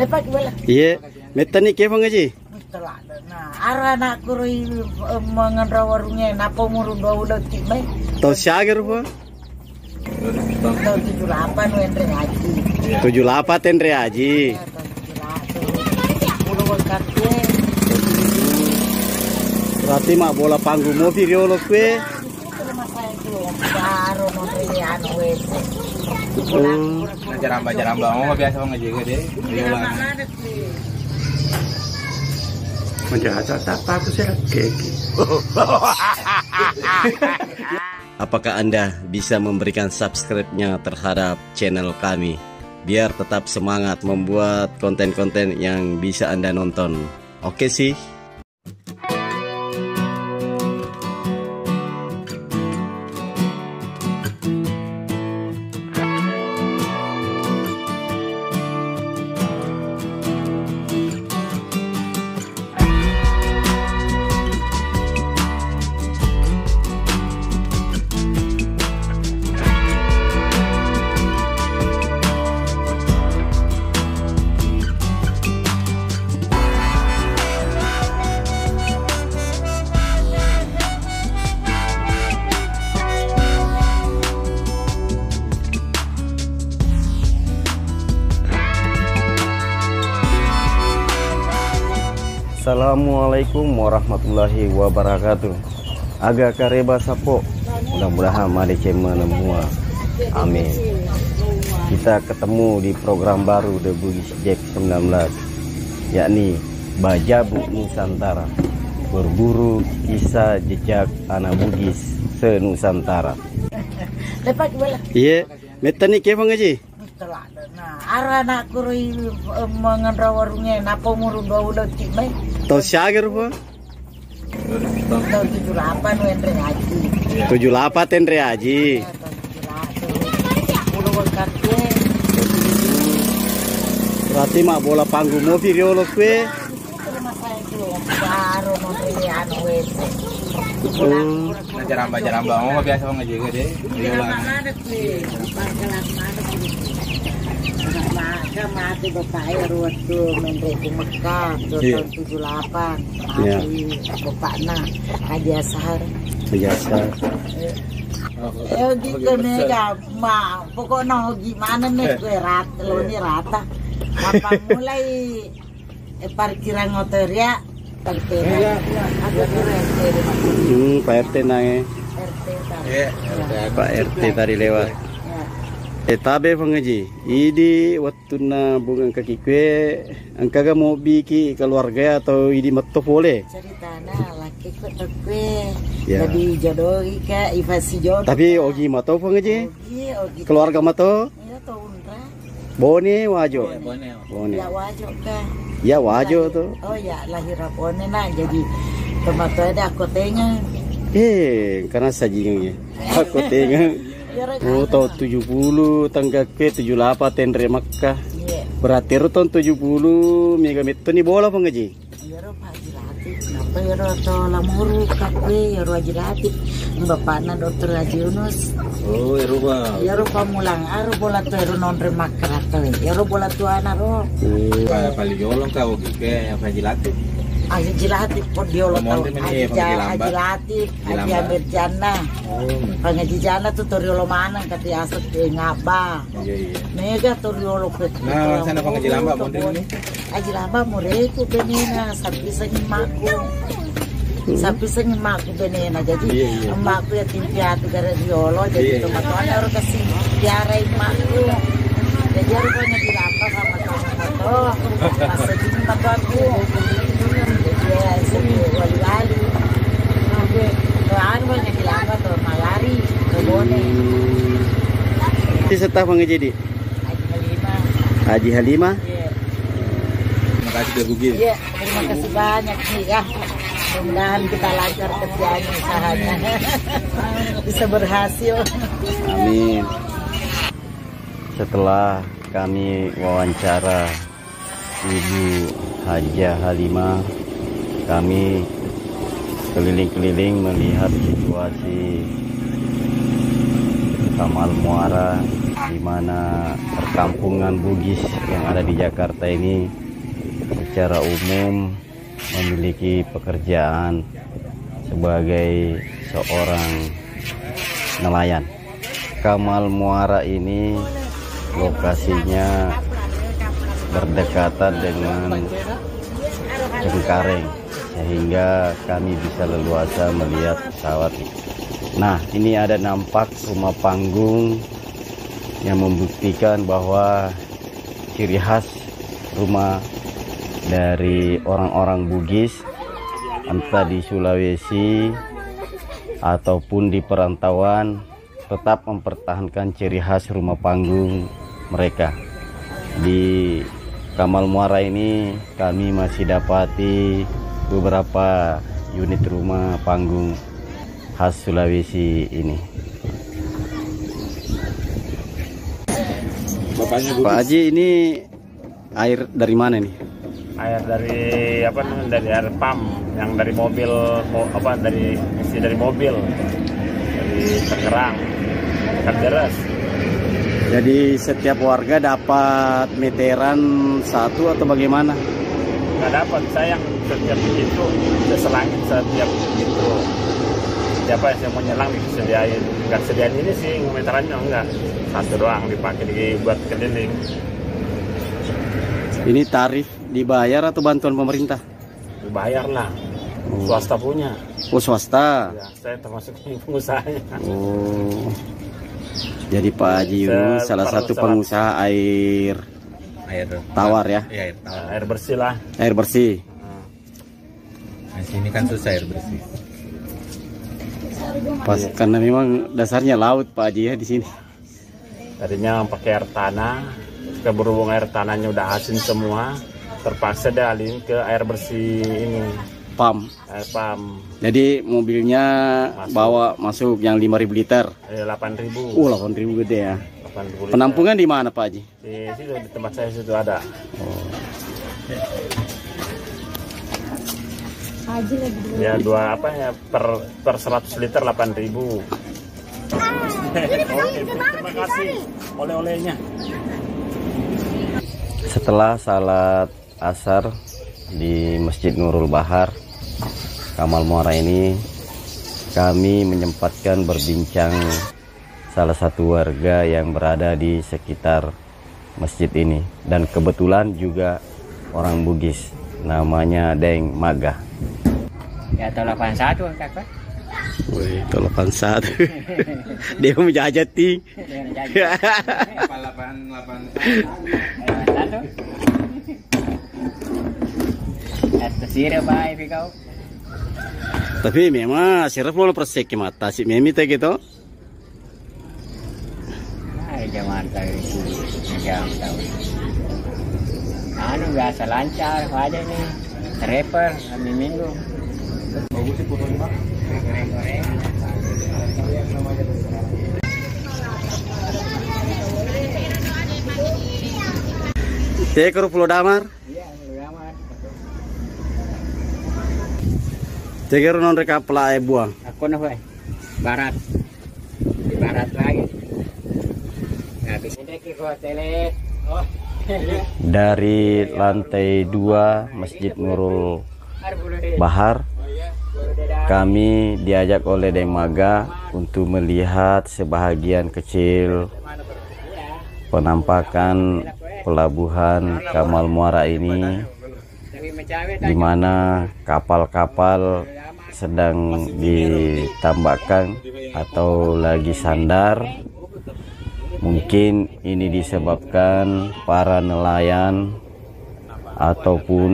Lepas bola. Iya, metani ke Ngaji? Mustahil. Nah, arah nak kurui mengendra warungnya napa murun 2 mai. Tahu syager apa? Tahun 78 Wendre Haji. 78 Tendre Haji. Berarti mak bola panggung mau video kue. Jaramba mau biasa Ngaji juga deh. Menjaga tak aku sih keki. Apakah Anda bisa memberikan subscribe-nya terhadap channel kami biar tetap semangat membuat konten-konten yang bisa Anda nonton? Oke sih. Assalamualaikum warahmatullahi wabarakatuh. Agak kareba sapo. Mudah-mudahan mari cema semua. Amin. Kita ketemu di program baru The Bugis Jack 19, yakni Bajabu Nusantara. Berburu kisah jejak anak Bugis se-Nusantara. Lepas bola. Iya, metani ke Ngaji? Nah, arah nak kurui mengendra warungnya napa murun 2 mai. Tahu syager apa? Tahun 78 Wendre Haji. 78 Tendre Haji. Berarti mak bola panggung mau video kue. Jaramba mau biasa Ngaji juga deh. Mati bapak Erwat tuh Mendri di Mekah tahun 78. Bapaknya Haji Ashar. Haji Ashar. Gitu nih ya, pokoknya gimana nih gue rata, lo ini rata. Apa mulai parkiran motor ya, parkiran. Ada tuh Pak RT nangge. Pak RT tadi lewat. Tabe Ngaji, idi waktu na bunga kaki kue, angkaga mau biki keluarga atau idi metu boleh? Ceritanya laki kue, jadi jodohi ke invasi jodoh. Tapi ogi mato Ngaji? Ogi. Keluarga mato? Iya tahunra. Bone wajo. Bone. Ya wajo ke? Ya wajo tuh. Oh ya lahir bone nah jadi tempat ada akotenya. Karena sajingnya akotenya. Oh tahun 70 tangga ke 78 Tendre Makkah. Berarti tahun 70 megameter nih bola Ngaji? Yaro Haji Latif. Kenapa yaro atau lamuru kakwe yaro Haji Latif. Bapaknya Dokter Haji Yunus. Oh yaro pamulang aro bola tuh yaro nonre Makkah tuh. Yaro bola tuh anak ro. Paling jolong kau ke Haji Latif. Haji Latif pun diolong tahu Haji Latif, Haji Amir Jana, Haji Jana tuh toriolo mana kati asap ngaba, mega toriolo pet. Nah sana Haji Lamba mondeng ini. Haji Lamba mureku benena, sapi senyimakku, sapi senyimakku benena. Jadi emakku ya timpiatu gara diolo, jadi teman-temannya harus kasih tiarai emakku. Jadi harus Haji Lamba sama teman-teman, masa gini mataku. Ya, wali-wali. Doaan banyak dilanggar tuh malari, kebone. Ini setah Ngaji? Haji Halimah. Iya. Terima kasih The Bugis. Iya, terima kasih banyak nih ya. Mudah-mudahan kita lancar kerjanya, usahanya. Bisa berhasil. Amin. Setelah kami wawancara Ibu Hajah Halimah, kami keliling-keliling melihat situasi Kamal Muara di mana perkampungan Bugis yang ada di Jakarta ini secara umum memiliki pekerjaan sebagai seorang nelayan. Kamal Muara ini lokasinya berdekatan dengan Cengkareng, sehingga kami bisa leluasa melihat pesawat. Nah, ini ada nampak rumah panggung yang membuktikan bahwa ciri khas rumah dari orang-orang Bugis, entah di Sulawesi ataupun di perantauan, tetap mempertahankan ciri khas rumah panggung mereka. Di Kamal Muara ini kami masih dapati beberapa unit rumah panggung khas Sulawesi ini. Bapaknya Pak Haji, ini air dari mana nih? Air dari apa namanya, dari air pump yang dari mobil, dari isi dari mobil, dari Tangerang, Kanderes. Jadi setiap warga dapat meteran satu atau bagaimana? Nggak dapat, sayang setiap itu selangit setiap itu. Siapa yang mau nyelang disediain, nggak sediain ini sih meterannya enggak, satu doang dipakai dibuat keliling. Ini tarif dibayar atau bantuan pemerintah? Dibayar lah, swasta punya. Oh, swasta. Ya, saya termasuk pengusahanya. Oh, jadi Pak Haji Yunus salah satu pengusaha air tawar ya? Iya, air tawar. Air bersih lah. Air bersih. Nah, sini kan susah air bersih. Pas karena memang dasarnya laut Pak Haji ya di sini. Tadinya pakai air tanah, berhubung air tanahnya udah asin semua, terpaksa dialihin ke air bersih ini, Pam. air pump. Jadi mobilnya bawa masuk yang 5.000 liter. 8.000. 8.000 gede ya. 8.000 liter. Penampungan di mana Pak Haji? Di situ, di tempat saya situ ada. Ya dua apa ya per 100 liter 8.000. Terima kasih oleh-olehnya. Setelah salat asar di Masjid Nurul Bahar Kamal Muara ini, kami menyempatkan berbincang salah satu warga yang berada di sekitar masjid ini, dan kebetulan juga orang Bugis, namanya Deng Maga. Ya, tahun 81 kakak. Wih, itu 81. Dia menjajat ting. Apa 81. Tapi memang sirap lo persek mata si memi teh gitu. Ay, zaman tahu jam tahu. Anu biasa lancar aja nih. Rapper kami minggu. Teh ke Pulau Damar. Iya, Pulau Damar. Teh ke non reka pelae buang. Aku nah, barat. Di barat lagi. Habis ini ke hotel. Oh. Dari lantai 2 Masjid Nurul Bahar, kami diajak oleh Deng Maga untuk melihat sebahagian kecil penampakan pelabuhan Kamal Muara ini, di mana kapal-kapal sedang ditambakkan atau lagi sandar. Mungkin ini disebabkan para nelayan ataupun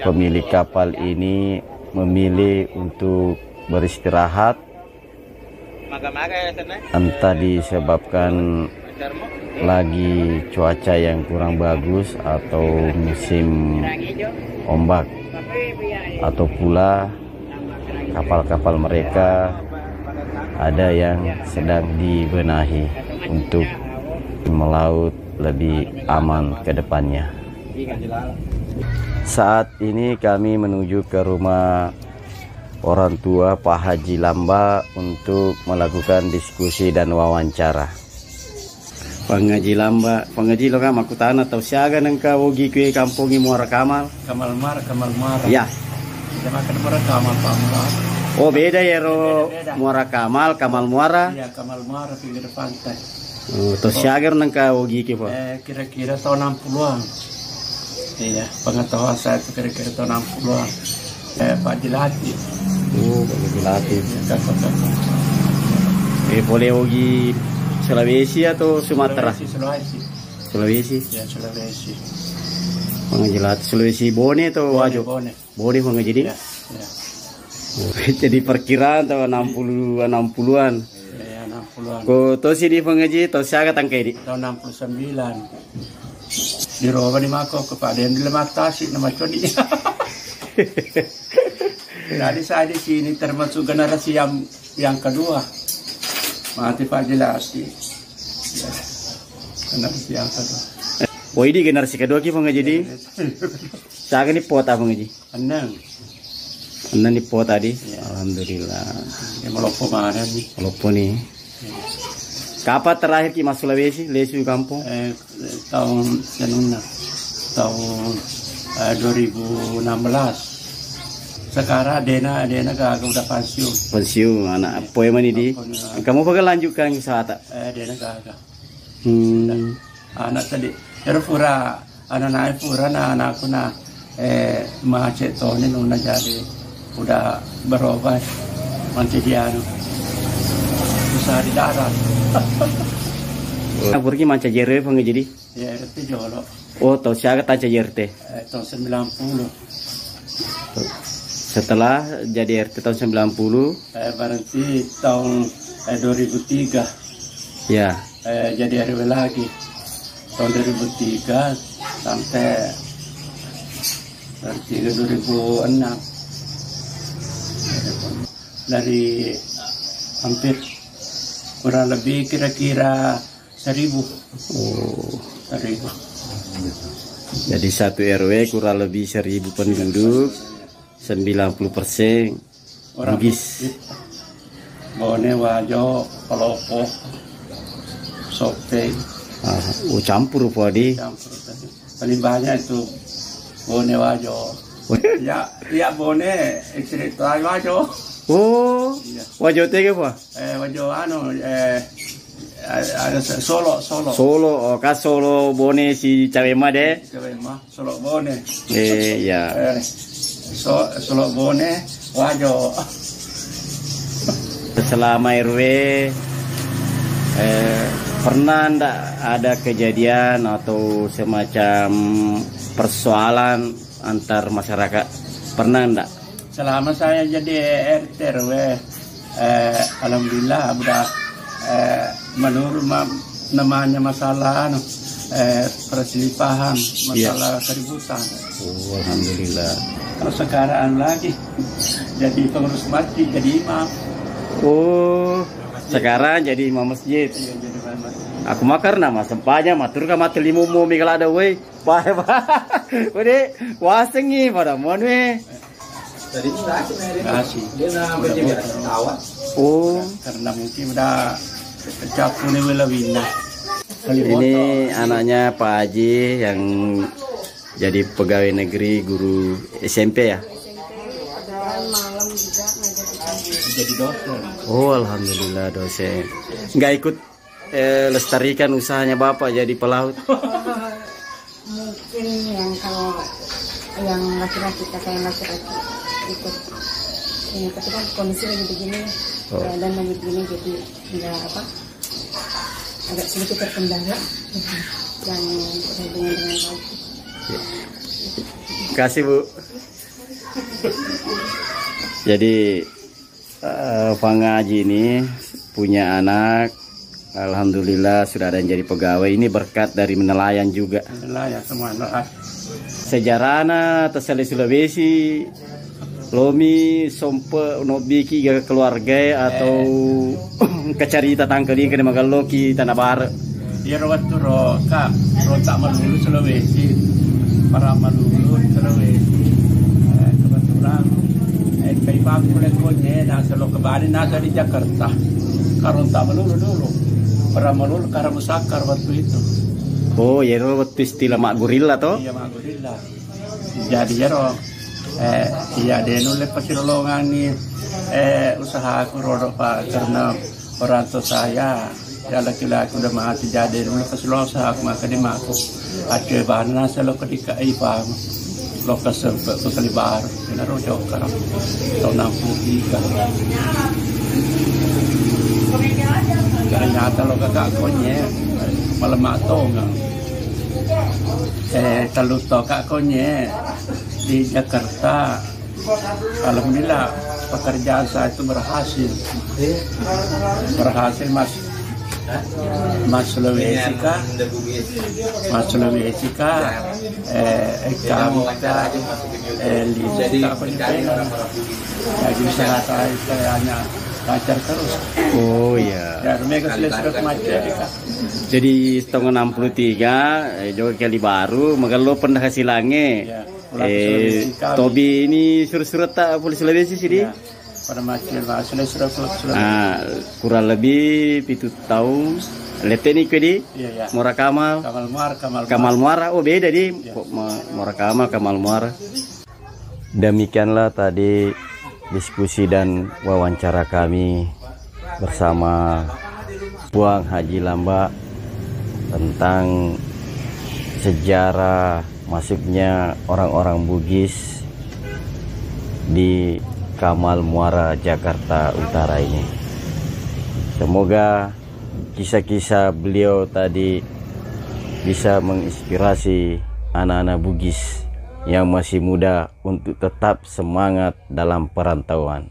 pemilik kapal ini memilih untuk beristirahat, entah disebabkan lagi cuaca yang kurang bagus atau musim ombak, atau pula kapal-kapal mereka ada yang sedang dibenahi untuk melaut lebih aman ke depannya. Saat ini kami menuju ke rumah orang tua Pak Haji Lamba untuk melakukan diskusi dan wawancara. Pengaji Lamba, pengaji lo kan makutan atau siaga nengka wogi kue kampungi Muara Kamal. Kamal Muara. Ya. Kita makan Muara Kamal Pak. Oh beda ya ro Muara Kamal Muara. Iya Kamal Muara pinggir pantai. Oh, terus siaga nengka wogi kue Pak. Kira-kira tahun 60-an. Iya, pengetahuan saya itu kira-kira tahun 60-an. Pak Jilati. Oh, Pak Jilati. Ya, boleh wogi Sulawesi atau Sumatera? Sulawesi. Ya, Sulawesi. Pengajilat Sulawesi Bone atau Wajo? Bone pengajilat. Ya. Oh, jadi perkiraan tahun 60-an. Ya, 60-an. Ko to sini pengaji to siaga tangkai di tahun 69. Di Roba di Mako ke Pak Den di Lematasi nama Codi. Jadi saya di sini termasuk generasi yang kedua. Mati Pak Jelasi. Ya. Generasi yang kedua. Oh ini generasi kedua ki pengaji di. Saya ni pot apa pengaji? Enang ni pot tadi. Ya. Alhamdulillah. Yang melopo mana nih? Melopo nih. Kapan terakhir ki masuk Sulawesi, lesu kampung? Tahun 2016. Sekarang Dena gak udah pensiun. Pensiun anak poe mani di. Kamu bakal lanjutkan usaha tak? Dena gak. Anak tadi. Terus pura anak naik pura anakku macet tahun ini udah jadi udah berobat nanti dia usaha di darat. Aku pergi manca jere pengen jadi. Ya itu jolo. Oh tahu siapa tanca jerte? Tahun 90. Setelah jadi RT tahun 90. Berarti tahun 2003. Ya. Jadi RW lagi. Tahun 2003 sampai 2006. Dari hampir kurang lebih kira-kira 1000. Oh. 1000. Jadi satu RW kurang lebih 1000 penduduk, 90% Bugis. Bone, Wajo, Palopo, Sope. Oh campur Pak Adi. Campur tadi. Paling banyak itu Bone, Wajo. Ya Bone, istri itu Wajo. Oh, iya. Wajo tega Pak? Wajo ada Solo. Oh kas Solo Bone si Cawema deh. Cawema, Solo Bone. Ya. Solo Bone, Wajo. Selama RW pernah ndak ada kejadian atau semacam persoalan antar masyarakat? Pernah ndak? Selama saya jadi RT RW, alhamdulillah udah menurut namanya masalah perselisihan, masalah keributan. Oh, alhamdulillah. Kalau sekarang lagi jadi pengurus masjid, jadi imam. Oh, sekarang jadi imam masjid. Iya, jadi imam masjid. Aku makar nama sempanya matur ka mati limumu mikal ada we. Bae ba. Ode wasengi pada mon we. Tadi kasih. Dia nama Oh, karena mungkin udah kecapun ini lebih. Ini anaknya Pak Haji yang jadi pegawai negeri, guru SMP ya. Malam juga jadi dosen. Oh, alhamdulillah dosen. Nggak ikut lestarikan usahanya Bapak jadi pelaut? mungkin yang kalau yang laki-laki kakak yang laki-laki ikut ini, tapi kan kondisi lagi begini dan lagi begini jadi nggak agak sedikit terkendala yang berhubungan dengan laut. Kasih Bu. Jadi Pak Haji ini punya anak, alhamdulillah sudah ada yang jadi pegawai. Ini berkat dari nelayan juga. Nelayan semua nelayan. Sejarahnya tersele Sulawesi, lomi sompe nobi ki keluarga atau kecarita tangkeli kena magaloki tanah barat. Dia rawat tu kak tak melulu Sulawesi, para melulu Sulawesi. Kebetulan kay bago ulit ko niya, nasa Lokabani, nasa di Jakarta. Karon ta malulu dulu. Para malulu karena musakar waktu itu. Oh, ya waktu istilah mak gorilla toh? Iya mak gorilla. Jadi jero iya dia nulis pasilolongan nih usaha aku rodok Pak karena orang tua saya ya laki-laki udah mati jadi nulis pasilolongan usaha aku maka di maku ada bahan nasa lo ketika ipang lo kesel bekali baru ini rodok karena tahun 63 ternyata lo kakak konye malam atau enggak kalau kakak konye di Jakarta, alhamdulillah pekerjaan saya itu berhasil Mas Sulawesi kah, kami Lisa apa jadi usaha saya hanya lancar terus. Oh ya. Ya, mereka sudah kematian. Jadi tahun 63 juga kali baru, magalo penghasilannya. Ya. Tobi ini surat-surat tak polisi Sulawesi sini? Ya, pada macam surat. Kurang lebih 7 tahun. Lete ni kedi? Iya. Muara Kamal. Kamal Muara. Oh beda di. Ya. Muara Kamal Muara. Demikianlah tadi diskusi dan wawancara kami bersama Puang Haji Lamba tentang sejarah masuknya orang-orang Bugis di Kamal Muara Jakarta Utara ini. Semoga kisah-kisah beliau tadi bisa menginspirasi anak-anak Bugis yang masih muda untuk tetap semangat dalam perantauan.